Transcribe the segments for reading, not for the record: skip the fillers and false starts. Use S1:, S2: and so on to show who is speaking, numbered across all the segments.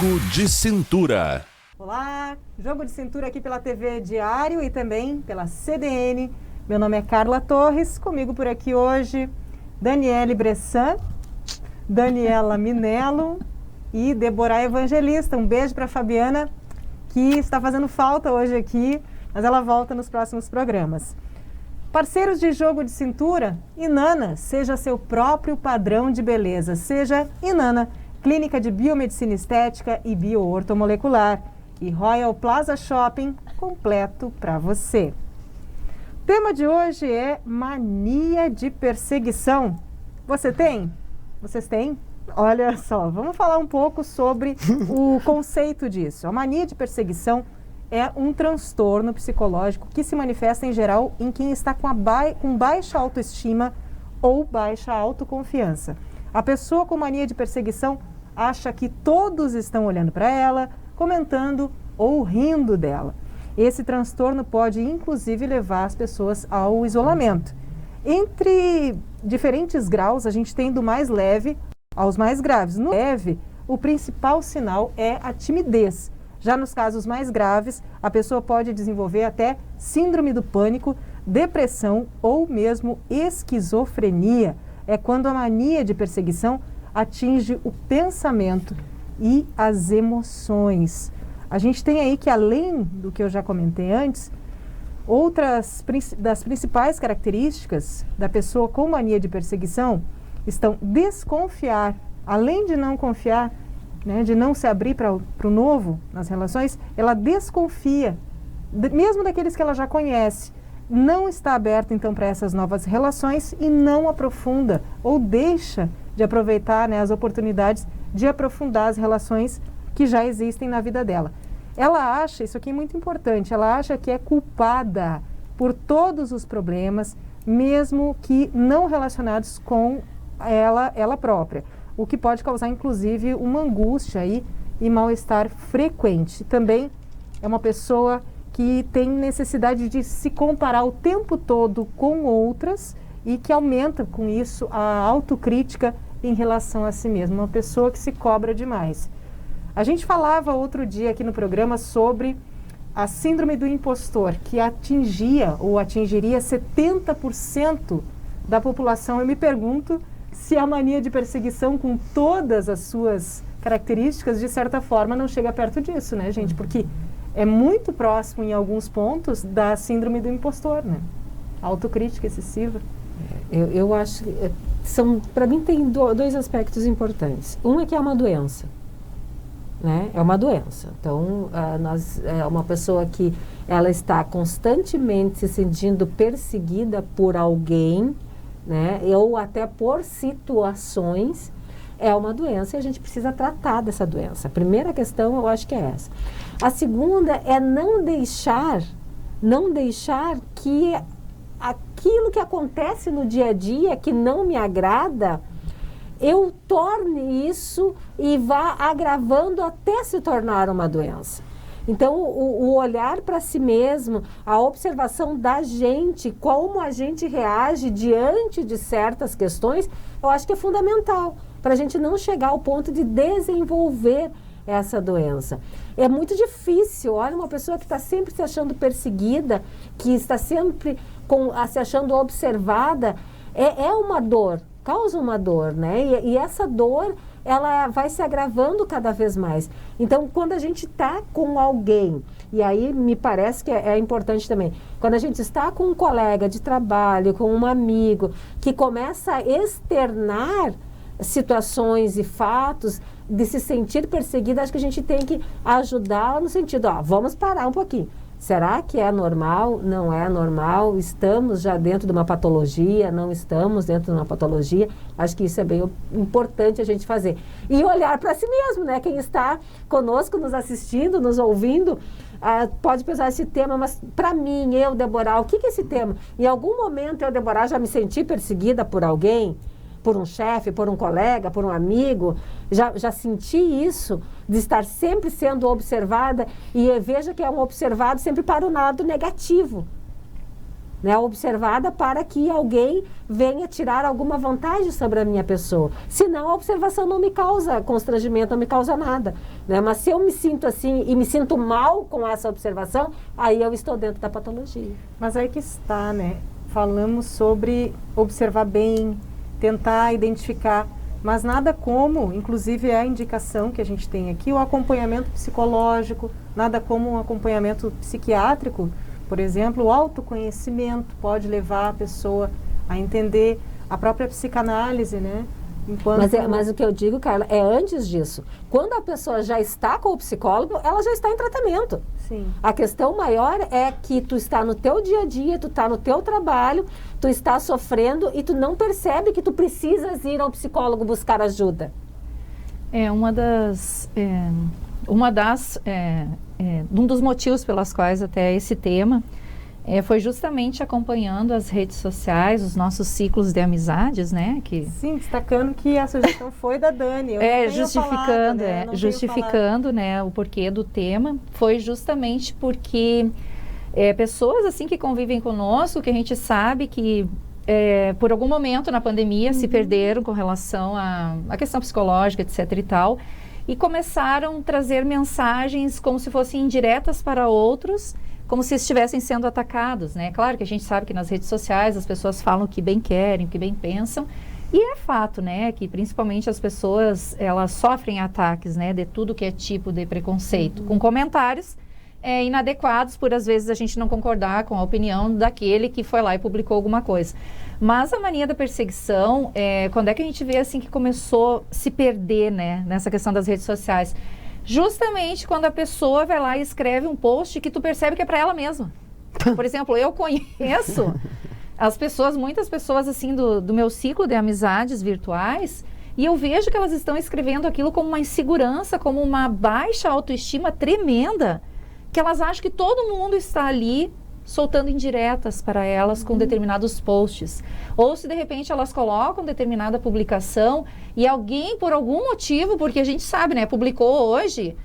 S1: Jogo de Cintura.
S2: Olá, Jogo de Cintura aqui pela TV Diário e também pela CDN. Meu nome é Carla Torres, comigo por aqui hoje Daniele Bressan, Daniela Minello e Deborah Evangelista. Um beijo para a Fabiana, que está fazendo falta hoje aqui, mas ela volta nos próximos programas. Parceiros de Jogo de Cintura, Inana, seja seu próprio padrão de beleza. Seja Inana, clínica de biomedicina estética e bioortomolecular. E Royal Plaza Shopping, completo para você. O tema de hoje é mania de perseguição. Você tem? Vocês têm? Olha só, vamos falar um pouco sobre o conceito disso. A mania de perseguição é um transtorno psicológico que se manifesta em geral em quem está com baixa autoestima ou baixa autoconfiança. A pessoa com mania de perseguição acha que todos estão olhando para ela, comentando ou rindo dela. Esse transtorno pode inclusive levar as pessoas ao isolamento. Entre diferentes graus, a gente tem do mais leve aos mais graves. No leve, o principal sinal é a timidez. Já nos casos mais graves, a pessoa pode desenvolver até síndrome do pânico, depressão ou mesmo esquizofrenia. É quando a mania de perseguição atinge o pensamento e as emoções. A gente tem aí que, além do que eu já comentei antes, outras das principais características da pessoa com mania de perseguição estão desconfiar, além de não confiar, né, de não se abrir para o novo nas relações, ela desconfia, mesmo daqueles que ela já conhece, não está aberta então para essas novas relações e não aprofunda ou deixa de aproveitar, né, as oportunidades de aprofundar as relações que já existem na vida dela. Ela acha, isso aqui é muito importante, ela acha que é culpada por todos os problemas, mesmo que não relacionados com ela própria, o que pode causar inclusive uma angústia aí e mal-estar frequente. Também é uma pessoa que tem necessidade de se comparar o tempo todo com outras e que aumenta com isso a autocrítica em relação a si mesma, uma pessoa que se cobra demais. A gente falava outro dia aqui no programa sobre a síndrome do impostor, que atingia ou atingiria 70% da população. Eu me pergunto se a mania de perseguição, com todas as suas características, de certa forma não chega perto disso, né, gente? Porque é muito próximo em alguns pontos da síndrome do impostor, né? Autocrítica excessiva.
S3: Eu acho que para mim tem dois aspectos importantes. Um é que é uma doença, né? É uma doença. Então, é uma pessoa que ela está constantemente se sentindo perseguida por alguém, né? Ou até por situações. É uma doença e a gente precisa tratar dessa doença. A primeira questão, eu acho que é essa. A segunda é não deixar que aquilo que acontece no dia a dia, que não me agrada, eu torne isso e vá agravando até se tornar uma doença. Então, o olhar para si mesmo, a observação da gente, como a gente reage diante de certas questões, eu acho que é fundamental para a gente não chegar ao ponto de desenvolver essa doença. É muito difícil, olha, uma pessoa que está sempre se achando perseguida, que está sempre se achando observada, é uma dor, causa uma dor, né? E essa dor, ela vai se agravando cada vez mais. Então, quando a gente está com alguém, e aí me parece que é importante também, quando a gente está com um colega de trabalho, com um amigo, que começa a externar situações e fatos de se sentir perseguida, acho que a gente tem que ajudar no sentido, vamos parar um pouquinho. Será que é normal? Não é normal? Estamos já dentro de uma patologia? Não estamos dentro de uma patologia? Acho que isso é bem importante a gente fazer. E olhar para si mesmo, né? Quem está conosco, nos assistindo, nos ouvindo, pode pensar esse tema, mas para mim, eu, Deborah, o que é esse tema? Em algum momento eu, Deborah, já me senti perseguida por alguém? Por um chefe, por um colega, por um amigo, já senti isso, de estar sempre sendo observada, e veja que é um observado sempre para o lado negativo. né, observada para que alguém venha tirar alguma vantagem sobre a minha pessoa. Senão a observação não me causa constrangimento, não me causa nada, né? Mas se eu me sinto assim e me sinto mal com essa observação, aí eu estou dentro da patologia.
S2: Mas aí que está, né? Falamos sobre observar bem, tentar identificar, mas nada como, inclusive é a indicação que a gente tem aqui, o acompanhamento psicológico, nada como um acompanhamento psiquiátrico. Por exemplo, o autoconhecimento pode levar a pessoa a entender a própria psicanálise, né?
S3: Mas o que eu digo, Carla, é antes disso. Quando a pessoa já está com o psicólogo, ela já está em tratamento.
S2: Sim.
S3: A questão maior é que tu está no teu dia a dia, tu está no teu trabalho, tu está sofrendo e tu não percebe que tu precisas ir ao psicólogo buscar ajuda.
S4: Um dos motivos pelas quais até esse tema foi justamente acompanhando as redes sociais, os nossos ciclos de amizades, né?
S2: Sim, destacando que a sugestão foi da Dani.
S4: Justificando, né, o porquê do tema, foi justamente porque pessoas assim que convivem conosco, que a gente sabe que por algum momento na pandemia se perderam com relação à questão psicológica, etc e tal, e começaram a trazer mensagens como se fossem indiretas para outros, como se estivessem sendo atacados, né? Claro que a gente sabe que nas redes sociais as pessoas falam o que bem querem, o que bem pensam, e é fato, né, que principalmente as pessoas, elas sofrem ataques, né, de tudo que é tipo de preconceito, com comentários inadequados por, às vezes, a gente não concordar com a opinião daquele que foi lá e publicou alguma coisa. Mas a mania da perseguição, quando é que a gente vê, assim, que começou a se perder, né, nessa questão das redes sociais? Justamente quando a pessoa vai lá e escreve um post que tu percebe que é para ela mesma. Por exemplo, eu conheço muitas pessoas assim do meu ciclo de amizades virtuais, e eu vejo que elas estão escrevendo aquilo como uma insegurança, como uma baixa autoestima tremenda, que elas acham que todo mundo está ali soltando indiretas para elas com determinados posts. Ou se de repente elas colocam determinada publicação e alguém, por algum motivo, porque a gente sabe, né, publicou hoje,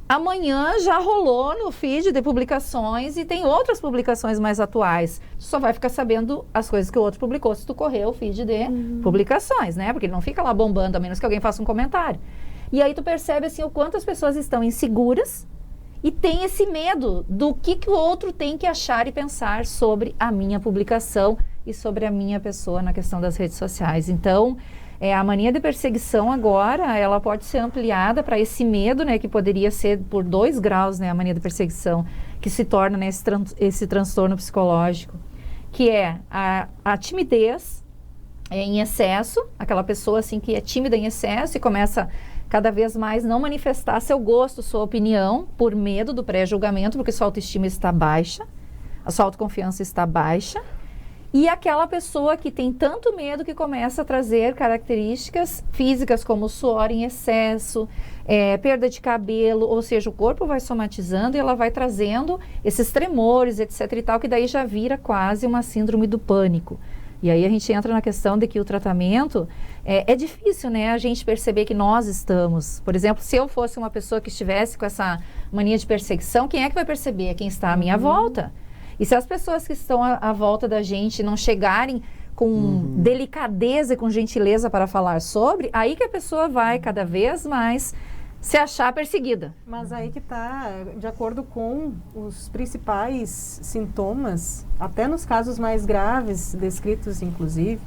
S4: amanhã já rolou no feed de publicações e tem outras publicações mais atuais. Tu só vai ficar sabendo as coisas que o outro publicou se tu correr o feed de publicações, né? Porque ele não fica lá bombando, a menos que alguém faça um comentário. E aí tu percebe assim o quanto as pessoas estão inseguras e tem esse medo do que o outro tem que achar e pensar sobre a minha publicação e sobre a minha pessoa na questão das redes sociais. Então, a mania de perseguição agora, ela pode ser ampliada para esse medo, né, que poderia ser por 2 graus, né, a mania de perseguição, que se torna, né, esse transtorno psicológico, que é a timidez em excesso, aquela pessoa assim que é tímida em excesso e começa cada vez mais não manifestar seu gosto, sua opinião, por medo do pré-julgamento, porque sua autoestima está baixa, a sua autoconfiança está baixa. E aquela pessoa que tem tanto medo que começa a trazer características físicas como suor em excesso, perda de cabelo, ou seja, o corpo vai somatizando e ela vai trazendo esses tremores, etc e tal, que daí já vira quase uma síndrome do pânico. E aí a gente entra na questão de que o tratamento é difícil, né? A gente perceber que nós estamos. Por exemplo, se eu fosse uma pessoa que estivesse com essa mania de perseguição, quem é que vai perceber? É quem está à minha volta. E se as pessoas que estão à volta da gente não chegarem com delicadeza e com gentileza para falar sobre, aí que a pessoa vai cada vez mais se achar perseguida.
S2: Mas aí que está, de acordo com os principais sintomas, até nos casos mais graves, descritos inclusive,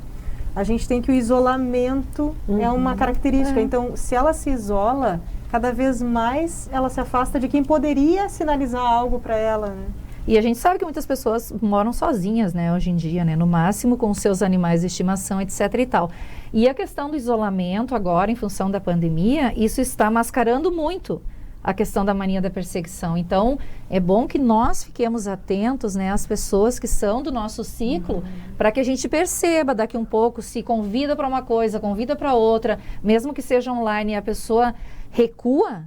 S2: a gente tem que o isolamento é uma característica. Então, se ela se isola, cada vez mais ela se afasta de quem poderia sinalizar algo para ela, né?
S4: E a gente sabe que muitas pessoas moram sozinhas, né, hoje em dia, né, no máximo com seus animais de estimação, etc e tal. E a questão do isolamento agora, em função da pandemia, isso está mascarando muito a questão da mania da perseguição. Então, é bom que nós fiquemos atentos, né, às pessoas que são do nosso ciclo, para que a gente perceba daqui um pouco se convida para uma coisa, convida para outra, mesmo que seja online e a pessoa recua,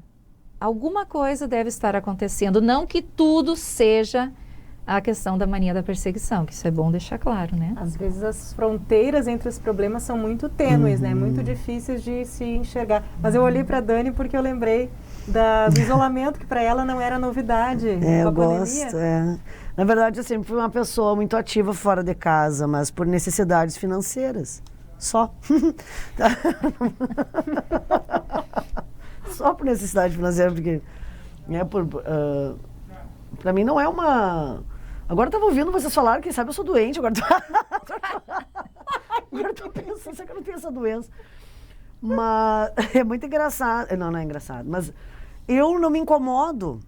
S4: alguma coisa deve estar acontecendo, não que tudo seja a questão da mania da perseguição, que isso é bom deixar claro, né?
S2: Às vezes as fronteiras entre os problemas são muito tênues, né? Muito difíceis de se enxergar. Mas eu olhei para a Dani porque eu lembrei do isolamento, que para ela não era novidade.
S5: Eu gosto, Na verdade, eu sempre fui uma pessoa muito ativa fora de casa, mas por necessidades financeiras. Só. Só por necessidade financeira, porque pra mim não é uma... Agora eu tava ouvindo vocês falarem, quem sabe eu sou doente, agora eu tô pensando, será que eu não tenho essa doença? Mas é muito engraçado. Não é engraçado, mas eu não me incomodo.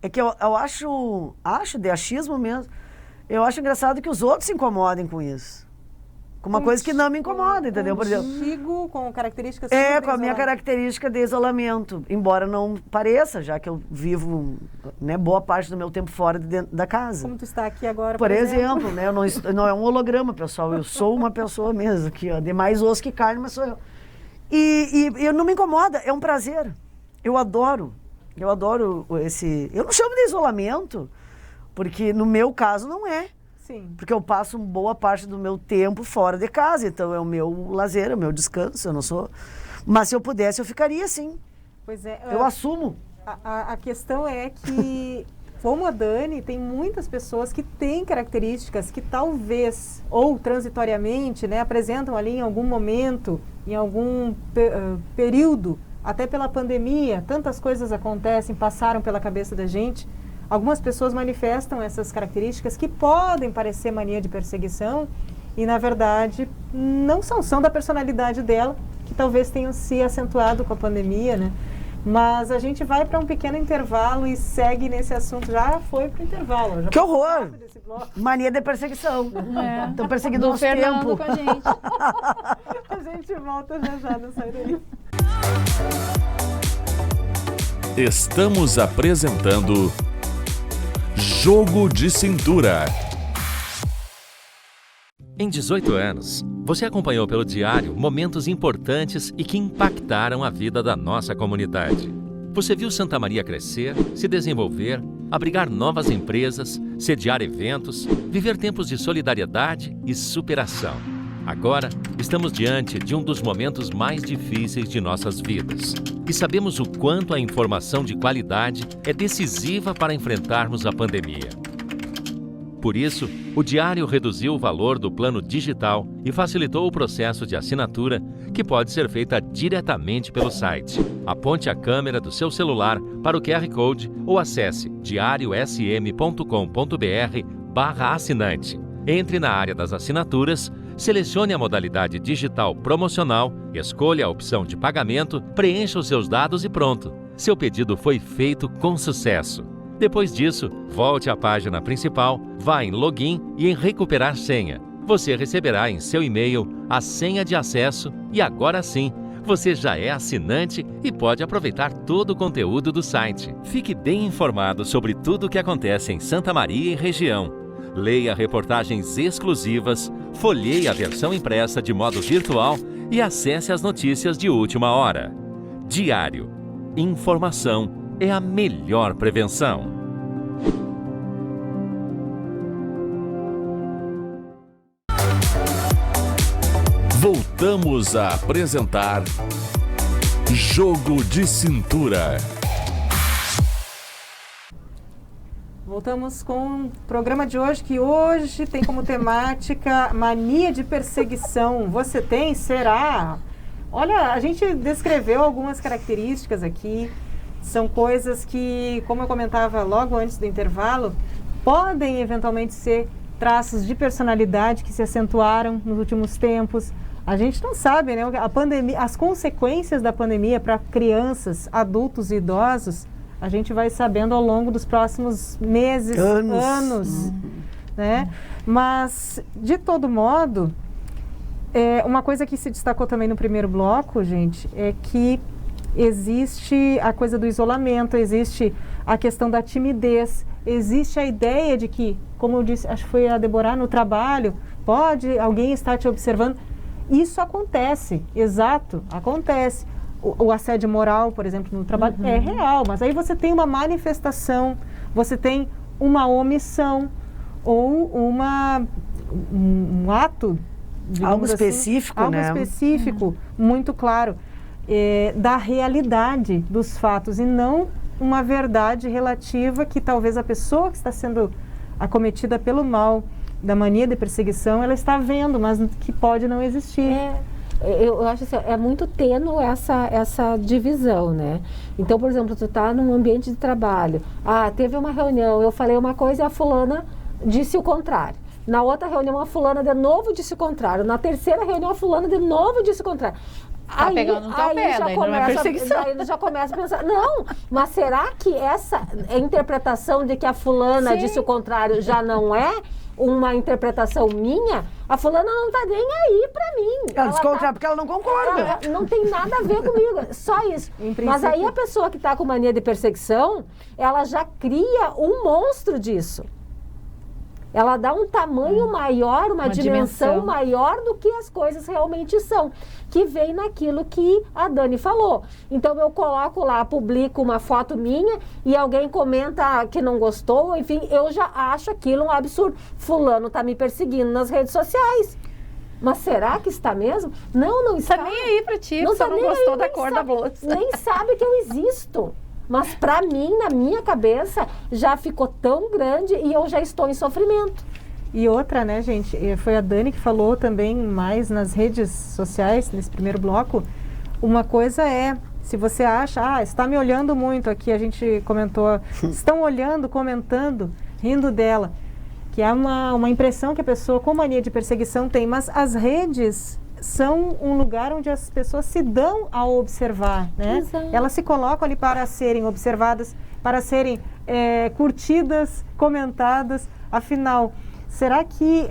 S5: É que eu acho de achismo mesmo, eu acho engraçado que os outros se incomodem com isso. Com uma coisa que não me incomoda, entendeu? Por exemplo,
S2: contigo, com características...
S5: com a minha característica de isolamento. Embora não pareça, já que eu vivo, né, boa parte do meu tempo fora de dentro da casa.
S2: Como tu está aqui agora,
S5: por exemplo, né? Não é um holograma, pessoal. Eu sou uma pessoa mesmo, aqui, ó, de mais osso que carne, mas sou eu. E eu não me incomoda, é um prazer. Eu adoro esse... Eu não chamo de isolamento, porque no meu caso não é.
S2: Sim.
S5: Porque eu passo boa parte do meu tempo fora de casa, então é o meu lazer, é o meu descanso, eu não sou... Mas se eu pudesse, eu ficaria sim.
S2: Pois é.
S5: Eu assumo.
S2: A questão é que, como a Dani, tem muitas pessoas que têm características que talvez, ou transitoriamente, né, apresentam ali em algum momento, em algum período, até pela pandemia, tantas coisas acontecem, passaram pela cabeça da gente. Algumas pessoas manifestam essas características que podem parecer mania de perseguição e, na verdade, não são da personalidade dela, que talvez tenham se acentuado com a pandemia, né? Mas a gente vai para um pequeno intervalo e segue nesse assunto. Já foi para o intervalo. Já
S5: que horror!
S2: Desse bloco.
S5: Mania de perseguição. Estão perseguindo o nosso
S4: Fernando
S5: tempo.
S4: com a gente.
S2: A gente volta já, não sai daí.
S1: Estamos apresentando Jogo de Cintura.
S6: Em 18 anos, você acompanhou pelo diário momentos importantes e que impactaram a vida da nossa comunidade. Você viu Santa Maria crescer, se desenvolver, abrigar novas empresas, sediar eventos, viver tempos de solidariedade e superação. Agora, estamos diante de um dos momentos mais difíceis de nossas vidas. E sabemos o quanto a informação de qualidade é decisiva para enfrentarmos a pandemia. Por isso, o Diário reduziu o valor do plano digital e facilitou o processo de assinatura, que pode ser feita diretamente pelo site. Aponte a câmera do seu celular para o QR Code ou acesse diariosm.com.br/assinante. Entre na área das assinaturas, selecione a modalidade digital promocional, escolha a opção de pagamento, preencha os seus dados e pronto. Seu pedido foi feito com sucesso. Depois disso, volte à página principal, vá em Login e em Recuperar Senha. Você receberá em seu e-mail a senha de acesso e agora sim, você já é assinante e pode aproveitar todo o conteúdo do site. Fique bem informado sobre tudo o que acontece em Santa Maria e região. Leia reportagens exclusivas, folheie a versão impressa de modo virtual e acesse as notícias de última hora. Diário. Informação é a melhor prevenção.
S1: Voltamos a apresentar Jogo de Cintura.
S2: Voltamos com o programa de hoje, que hoje tem como temática mania de perseguição. Você tem? Será? Olha, a gente descreveu algumas características aqui. São coisas que, como eu comentava logo antes do intervalo, podem eventualmente ser traços de personalidade que se acentuaram nos últimos tempos. A gente não sabe, né? A pandemia, as consequências da pandemia para crianças, adultos e idosos, a gente vai sabendo ao longo dos próximos meses, anos, né? Mas, de todo modo, uma coisa que se destacou também no primeiro bloco, gente, é que existe a coisa do isolamento, existe a questão da timidez, existe a ideia de que, como eu disse, acho que foi a Deborah, no trabalho, pode alguém estar te observando. Isso acontece, exato, acontece. O assédio moral, por exemplo, no trabalho, é real, mas aí você tem uma manifestação, você tem uma omissão ou um ato,
S5: algo
S2: assim,
S5: específico,
S2: algo
S5: né?
S2: específico, muito claro. da realidade dos fatos e não uma verdade relativa que talvez a pessoa que está sendo acometida pelo mal, da mania de perseguição, ela está vendo, mas que pode não existir.
S3: Eu acho assim, é muito tênue essa divisão, né? Então, por exemplo, tu está num ambiente de trabalho, teve uma reunião, eu falei uma coisa e a fulana disse o contrário. Na outra reunião, a fulana de novo disse o contrário. Na terceira reunião, a fulana de novo disse o contrário.
S4: Tá pegando no teu pé, daí não é perseguição.
S3: Daí já começa a pensar, não, mas será que essa interpretação de que a fulana disse o contrário já não é uma interpretação minha? A fulana não tá nem aí pra mim.
S5: Ela descontra porque ela não concorda.
S3: Não tem nada a ver comigo, só isso. Mas aí a pessoa que tá com mania de perseguição, ela já cria um monstro disso. Ela dá um tamanho maior, uma dimensão maior do que as coisas realmente são, que vem naquilo que a Dani falou. Então eu coloco lá, publico uma foto minha e alguém comenta que não gostou, enfim, eu já acho aquilo um absurdo. Fulano está me perseguindo nas redes sociais. Mas será que está mesmo? Não está.
S4: Tá nem aí pra ti, você não gostou da cor da blusa.
S3: Nem sabe que eu existo. Mas para mim, na minha cabeça, já ficou tão grande e eu já estou em sofrimento.
S2: E outra, né, gente, foi a Dani que falou também mais nas redes sociais, nesse primeiro bloco. Uma coisa é, se você acha, está me olhando muito aqui, a gente comentou, estão olhando, comentando, rindo dela, que é uma impressão que a pessoa com mania de perseguição tem, mas as redes são um lugar onde as pessoas se dão a observar, né?
S3: Exato.
S2: Elas se colocam ali para serem observadas, para serem curtidas, comentadas. Afinal, será que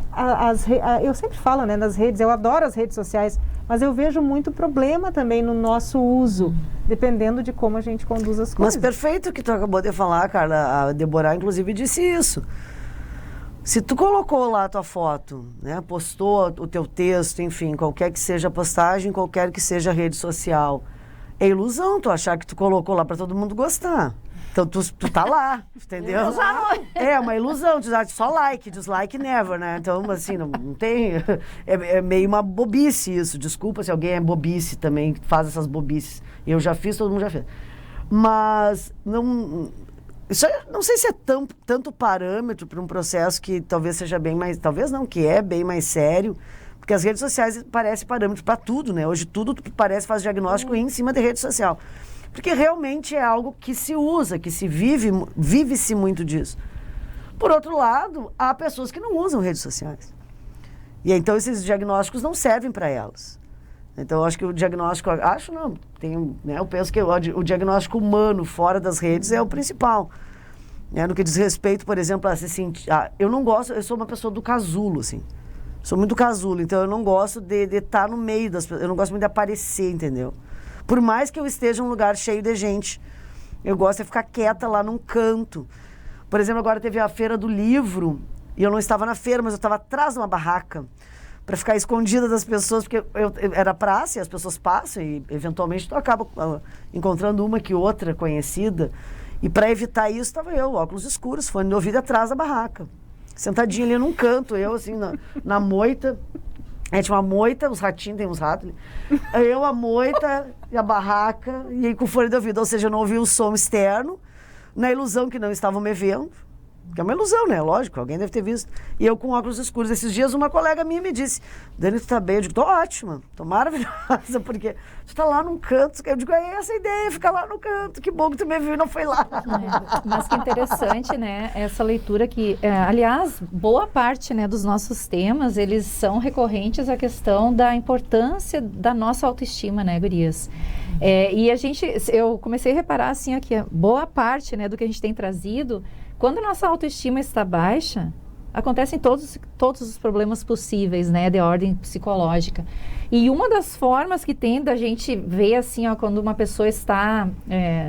S2: eu sempre falo, né, nas redes, eu adoro as redes sociais, mas eu vejo muito problema também no nosso uso, dependendo de como a gente conduz as coisas.
S5: Mas perfeito o que tu acabou de falar, Carla. A Deborah, inclusive, disse isso. Se tu colocou lá a tua foto, né, postou o teu texto, enfim, qualquer que seja a postagem, qualquer que seja a rede social, é ilusão tu achar que tu colocou lá para todo mundo gostar. Então tu tá lá, entendeu? É uma ilusão, tu dá só like, dislike never, né? Então, assim, não tem... É meio uma bobice isso. Desculpa se alguém é bobice também, faz essas bobices. Eu já fiz, todo mundo já fez. Mas não... Isso não sei se é tanto parâmetro para um processo que talvez seja bem mais... Talvez não, que é bem mais sério. Porque as redes sociais parecem parâmetro para tudo, né? Hoje tudo parece faz diagnóstico em cima de rede social. Porque realmente é algo que se usa, que se vive-se muito disso. Por outro lado, há pessoas que não usam redes sociais. E então esses diagnósticos não servem para elas. Então eu acho que o diagnóstico, eu penso que o diagnóstico humano fora das redes é o principal. No que diz respeito, por exemplo, a se sentir... eu não gosto, eu sou uma pessoa do casulo, assim. Sou muito casulo, então eu não gosto de estar no meio das pessoas, eu não gosto muito de aparecer, entendeu? Por mais que eu esteja em um lugar cheio de gente, eu gosto de ficar quieta lá num canto. Por exemplo, agora teve a feira do livro, e eu não estava na feira, mas eu estava atrás de uma barraca, para ficar escondida das pessoas, porque era praça e as pessoas passam, e eventualmente tu acaba encontrando uma que outra conhecida. E para evitar isso, estava eu, óculos escuros, fone de ouvido atrás da barraca. Sentadinha ali num canto, eu assim, na moita. Tinha uma moita, os ratinhos, tem uns ratos ali. Eu, a moita e a barraca, e aí com fone de ouvido. Ou seja, eu não ouvi o som externo, na ilusão que não estavam me vendo. Que é uma ilusão, né? Lógico, alguém deve ter visto. E eu com óculos escuros. Esses dias uma colega minha me disse, Dani, tu tá bem? Eu digo, tô ótima, tô maravilhosa, porque tu tá lá num canto. Eu digo, é essa a ideia, ficar lá no canto. Que bom que tu me viu e não foi lá.
S4: Mas que interessante, né? Essa leitura que, aliás, boa parte, né, dos nossos temas, eles são recorrentes à questão da importância da nossa autoestima, né, gurias? E eu comecei a reparar, assim, aqui, boa parte, né, do que a gente tem trazido. Quando a nossa autoestima está baixa, acontecem todos os problemas possíveis, né, de ordem psicológica. E uma das formas que tem da gente ver, assim, quando uma pessoa está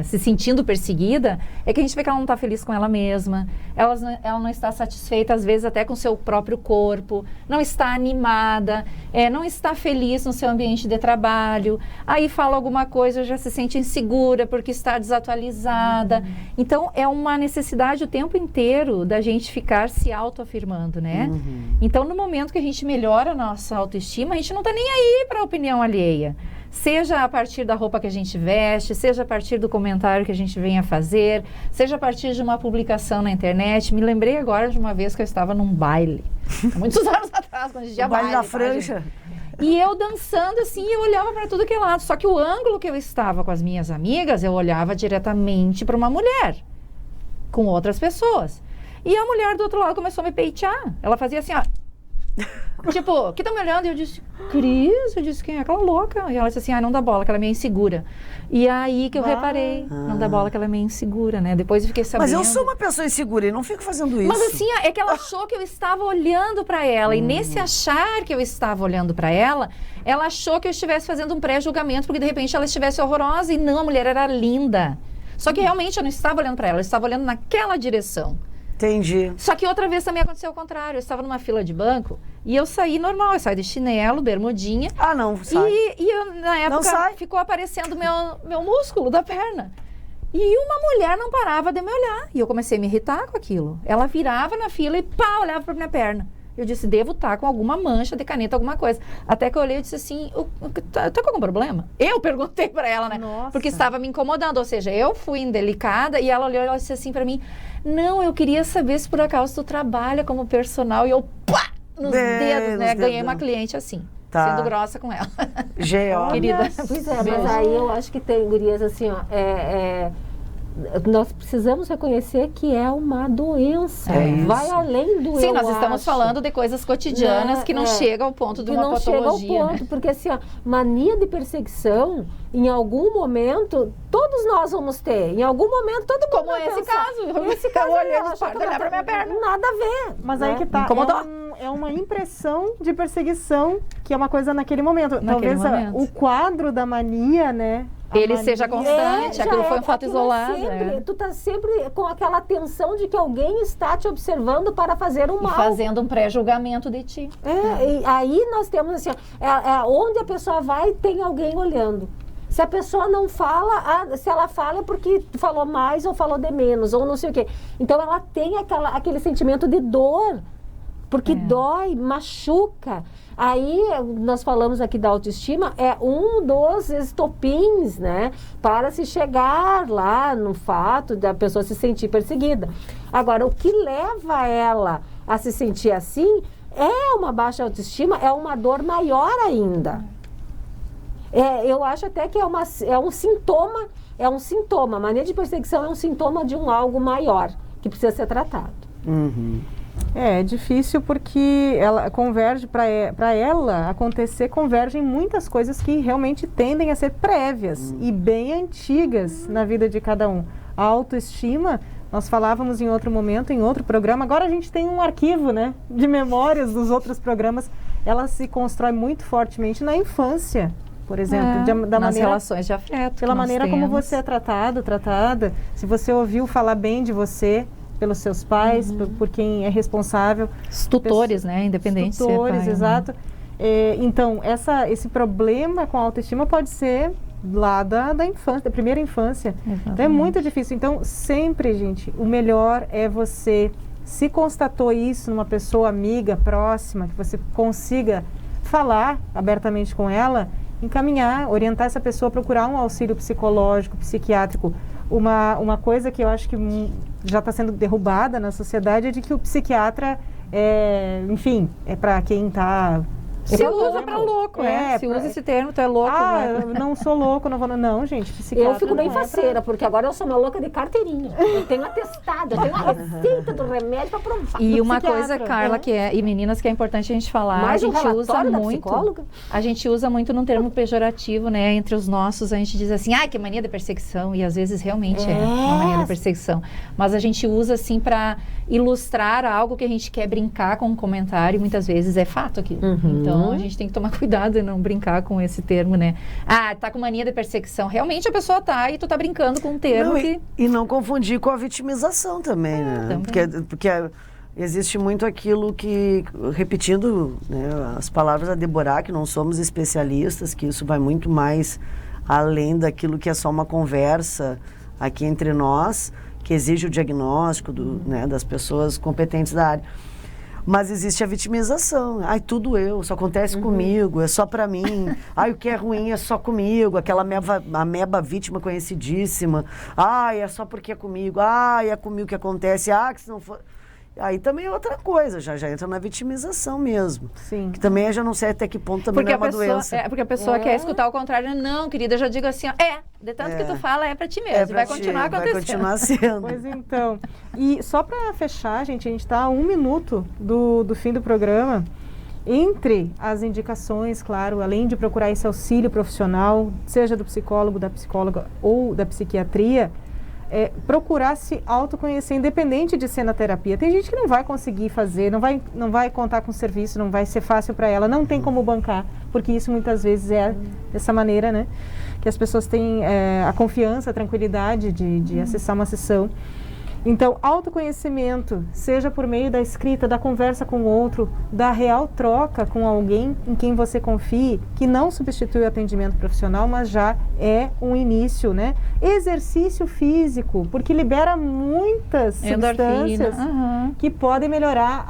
S4: se sentindo perseguida, é que a gente vê que ela não está feliz com ela mesma, ela não está satisfeita, às vezes, até com o seu próprio corpo, não está animada, não está feliz no seu ambiente de trabalho, aí fala alguma coisa, já se sente insegura porque está desatualizada. Então, é uma necessidade o tempo inteiro da gente ficar se autoafirmando, né? Então, no momento que a gente melhora a nossa autoestima, a gente não está nem aí para a opinião alheia. Seja a partir da roupa que a gente veste, seja a partir do comentário que a gente venha fazer, seja a partir de uma publicação na internet. Me lembrei agora de uma vez que eu estava num baile, há muitos anos atrás, quando a gente ia
S5: Baile da
S4: tá,
S5: Franja.
S4: E eu dançando assim, eu olhava para tudo que é lado. Só que o ângulo que eu estava com as minhas amigas, eu olhava diretamente para uma mulher, com outras pessoas. E a mulher do outro lado começou a me peitear. Ela fazia assim, ó. Tipo, que tá me olhando? E eu disse, Cris, eu disse, quem é aquela louca? E ela disse assim, não dá bola, que ela é meio insegura. E aí que eu reparei, não dá bola, que ela é meio insegura, né? Depois eu fiquei sabendo.
S5: Mas eu sou uma pessoa insegura e não fico fazendo isso.
S4: Mas assim, é que ela achou que eu estava olhando para ela. E nesse achar que eu estava olhando para ela, ela achou que eu estivesse fazendo um pré-julgamento, porque de repente ela estivesse horrorosa. E não, a mulher era linda. Só que realmente eu não estava olhando para ela, eu estava olhando naquela direção.
S5: Entendi.
S4: Só que outra vez também aconteceu o contrário. Eu estava numa fila de banco e eu saí normal. Eu saí de chinelo, bermudinha.
S5: Ah, não, sai.
S4: E eu, na época, ficou aparecendo meu músculo da perna. E uma mulher não parava de me olhar. E eu comecei a me irritar com aquilo. Ela virava na fila e pá, olhava para minha perna. Eu disse, devo estar com alguma mancha de caneta, alguma coisa. Até que eu olhei e disse assim, tá com algum problema? Eu perguntei para ela, né?
S2: Nossa.
S4: Porque estava me incomodando. Ou seja, eu fui indelicada e ela olhou e ela disse assim para mim, não, eu queria saber se por acaso tu trabalha como personal. E eu, pá, nos dedos, né? Ganhei uma cliente assim, sendo grossa com ela.
S5: G.O.
S4: Querida.
S3: Pois é, mas aí eu acho que tem, gurias, assim, ó, nós precisamos reconhecer que é uma doença. Vai além do
S4: Sim, nós estamos falando de coisas cotidianas que não chegam ao ponto de uma patologia. Não chega ao ponto,
S3: né? Porque assim, ó, mania de perseguição, em algum momento, todos nós vamos ter. Em algum momento, todo mundo
S4: como
S3: vai
S4: esse
S3: pensar.
S4: caso.
S3: Esse caso,
S4: eu olhei no quarto, olhar pra minha perna.
S3: Nada a ver.
S2: Mas
S3: né?
S2: aí que tá, é uma impressão de perseguição, que é uma coisa naquele momento. Talvez o quadro da mania, né?
S4: Ele seja constante, aquilo foi uma foto isolada.
S3: Tu tá sempre com aquela tensão de que alguém está te observando para fazer um mal.
S4: E fazendo um pré-julgamento de ti.
S3: E aí nós temos assim, onde a pessoa vai, tem alguém olhando. Se a pessoa não fala, se ela fala é porque falou mais ou falou de menos, ou não sei o quê. Então ela tem aquele sentimento de dor, porque dói, machuca. Aí, nós falamos aqui da autoestima, é um dos estopins, né, para se chegar lá no fato da pessoa se sentir perseguida. Agora, o que leva ela a se sentir assim é uma baixa autoestima, é uma dor maior ainda. Eu acho até que é um sintoma, a mania de perseguição é um sintoma de algo maior, que precisa ser tratado.
S5: Uhum.
S2: É difícil porque ela converge, para ela acontecer, convergem muitas coisas que realmente tendem a ser prévias e bem antigas na vida de cada um. A autoestima, nós falávamos em outro momento, em outro programa, agora a gente tem um arquivo, né, de memórias dos outros programas, ela se constrói muito fortemente na infância, por exemplo,
S4: nas relações de afeto.
S2: Pela maneira como você é tratada, se você ouviu falar bem de você, pelos seus pais, por quem é responsável.
S4: Os tutores, né? Independente
S2: se é pai, exato.
S4: Né?
S2: Então, esse problema com a autoestima pode ser lá da infância, da primeira infância. Então, é muito difícil. Então, sempre, gente, o melhor é você, se constatou isso numa pessoa amiga, próxima, que você consiga falar abertamente com ela, encaminhar, orientar essa pessoa a procurar um auxílio psicológico, psiquiátrico. Uma coisa que eu acho que já está sendo derrubada na sociedade é de que o psiquiatra, enfim, é para quem está...
S4: Se usa para louco, se usa esse termo, tu é louco.
S2: Né? Eu não sou louco, não vou... Não, gente, psiquiatra.
S3: Eu fico bem faceira, porque agora eu sou uma louca de carteirinha. Eu tenho atestado, eu tenho a receita do remédio para provar.
S4: E uma coisa, Carla, e meninas, que é importante a gente falar,
S3: mais
S4: a gente usa muito.
S3: Psicóloga?
S4: A gente usa muito num termo pejorativo, né? Entre os nossos, a gente diz assim, que mania de perseguição, e às vezes realmente é uma mania de perseguição. Mas a gente usa assim para ilustrar algo que a gente quer brincar com um comentário, e muitas vezes é fato aquilo. Então, a gente tem que tomar cuidado e não brincar com esse termo, né? Tá com mania de perseguição. Realmente a pessoa tá e tu tá brincando com um termo
S5: E não confundir com a vitimização também, né?
S4: Também.
S5: Porque existe muito aquilo que, repetindo, né, as palavras da Deborah, que não somos especialistas, que isso vai muito mais além daquilo que é só uma conversa aqui entre nós, que exige o diagnóstico das pessoas competentes da área. Mas existe a vitimização. Ai, tudo eu, só acontece comigo, é só pra mim. Ai, o que é ruim é só comigo. Aquela ameba vítima conhecidíssima. Ai, é só porque é comigo. Ai, é comigo que acontece. Ah, que se não for... Aí também é outra coisa, já entra na vitimização mesmo.
S2: Sim.
S5: Que também eu já não sei até que ponto também
S4: Porque
S5: não é uma doença.
S4: porque a pessoa quer escutar o contrário. Não, querida, eu já digo assim, ó, de tanto que tu fala, é pra ti mesmo.
S5: pra
S4: Vai continuar
S5: ti,
S4: acontecendo.
S5: Vai continuar sendo.
S2: Pois então. E só para fechar, gente, a gente está a 1 minuto do fim do programa. Entre as indicações, claro, além de procurar esse auxílio profissional, seja do psicólogo, da psicóloga ou da psiquiatria, procurar se autoconhecer, independente de ser na terapia. Tem gente que não vai conseguir fazer, não vai contar com o serviço, não vai ser fácil para ela, não tem como bancar, porque isso muitas vezes é dessa maneira, né? Que as pessoas têm a confiança, a tranquilidade de acessar uma sessão. Então, autoconhecimento, seja por meio da escrita, da conversa com o outro, da real troca com alguém em quem você confie, que não substitui o atendimento profissional, mas já é um início, né? Exercício físico, porque libera muitas substâncias que podem melhorar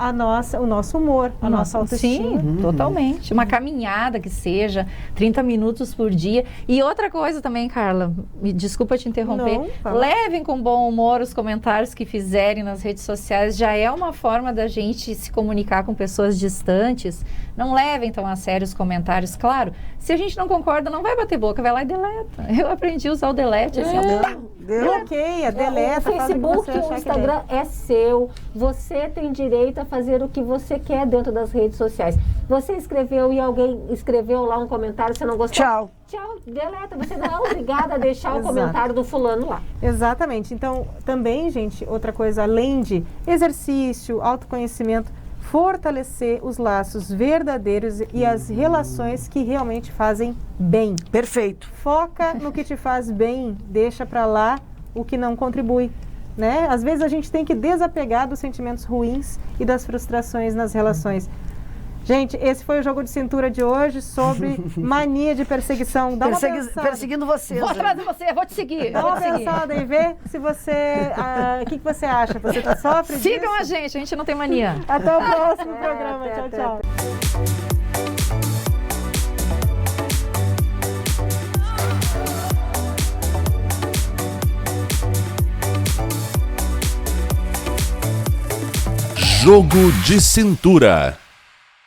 S2: o nosso humor, a nossa autoestima.
S4: Sim, totalmente. Uma caminhada que seja, 30 minutos por dia. E outra coisa também, Carla, me desculpa te interromper,
S2: Não, fala.
S4: levem com bom humor os comentários que fizerem nas redes sociais. Já é uma forma da gente se comunicar com pessoas distantes. Não levem tão a sério os comentários. Claro, se a gente não concorda, não vai bater boca, vai lá e deleta. Eu aprendi a usar o delete, assim,
S2: Bloqueia, deleta,
S3: O
S2: faz o que
S3: Facebook
S2: você
S3: e o
S2: achar que
S3: Instagram é seu. Você tem direito a fazer o que você quer dentro das redes sociais. Você escreveu e alguém escreveu lá um comentário, você não gostou?
S5: Tchau.
S3: Tchau, deleta. Você não é obrigada a deixar o
S2: Exato.
S3: comentário do fulano lá.
S2: Exatamente. Então, também, gente, outra coisa, além de exercício, autoconhecimento, fortalecer os laços verdadeiros e as relações que realmente fazem bem.
S5: Perfeito.
S2: Foca no que te faz bem, deixa pra lá o que não contribui, né? Às vezes a gente tem que desapegar dos sentimentos ruins e das frustrações nas relações. Gente, esse foi o Jogo de Cintura de hoje sobre mania de perseguição. Dá uma pensada.
S5: Perseguindo vocês.
S4: vou atrás de você, vou te seguir.
S2: Dá uma pensada e vê se você... O que você acha? Você sofre disso?
S4: Sigam a gente não tem mania.
S2: Até o próximo programa.
S3: até,
S2: Tchau, tchau.
S1: Jogo de Cintura.